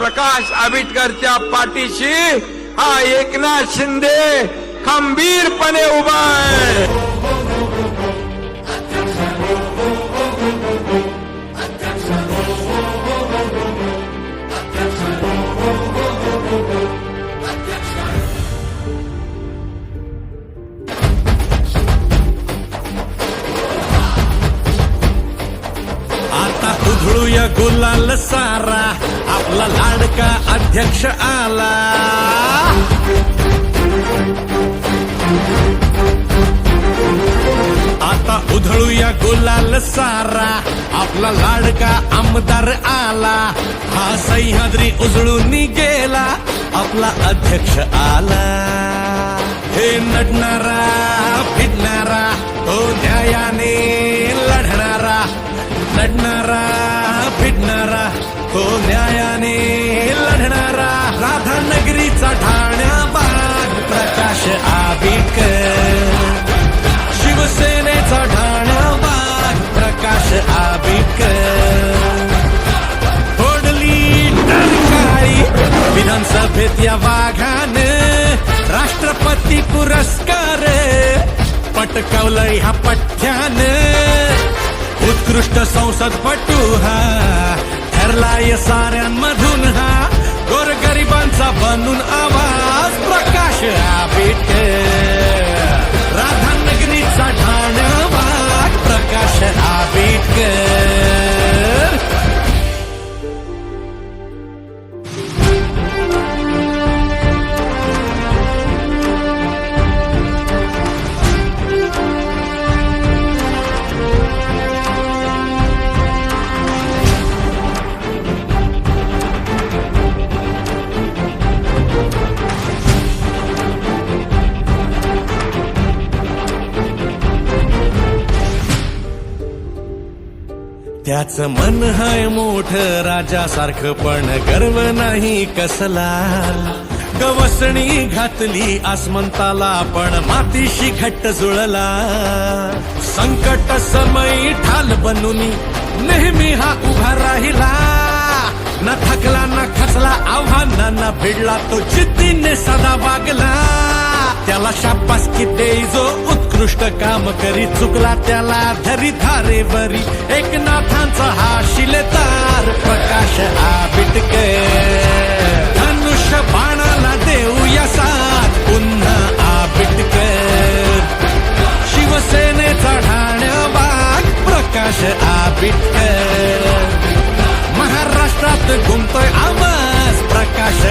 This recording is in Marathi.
प्रकाश आंबेडकरच्या पाठीशी हा एकनाथ शिंदे खंबीरपणे उभा आहे. आता उधळूया गुलाल सारा, आपला लाडका अध्यक्ष आला. आता उधळूया गुलाल सारा, आपला लाडका आमदार आला. हा सह्याद्री उजळून गेला, आपला अध्यक्ष आला. हे नडणारा फिरणारा, तो न्यायाने लढणारा. लढणारा फिरणारा, तो न्यायाने लढणारा. राधानगरीचा ठाण्याबाग प्रकाश आंबेडकर. शिवसेनेचा ठाण्याबाग प्रकाश आंबेडकर. फोडली टरकाळी विधानसभेत या वाघानं. राष्ट्रपती पुरस्कार पटकावलंय ह्या पठ्ठ्यानं. उत्कृष्ट संसदपटू हा ठरलाय साऱ्यांमधून हा. गोरगरिबांचा बनून आवाज प्रकाश आंबेडकर. राधानगरीचा ठाण्याबाग प्रकाश आंबेडकर. त्याचं मन हाय मोठ राजासारखं, पण गर्व नाही कसला. गवसणी घातली आसमंताला, पण मातीशी घट्ट जुळला. संकट समयी ठाल बनून नेहमी हा उभा राहिला. न थकला न खचला, आव्हानांना भिडला, तो जिद्दीने सदा वागला. त्याला शाबासकी देई जो उत्कृष्ट काम करी. चुकला त्याला धरी धारेवरी, एकनाथांचा हा शिलेदार प्रकाश आंबेडकर. धनुष्य बाणाला देऊया साथ पुन्हा आंबेडकर. शिवसेनेचा ठाण्याबाग प्रकाश आंबेडकर. महाराष्ट्रात घुमतोय आवाज प्रकाश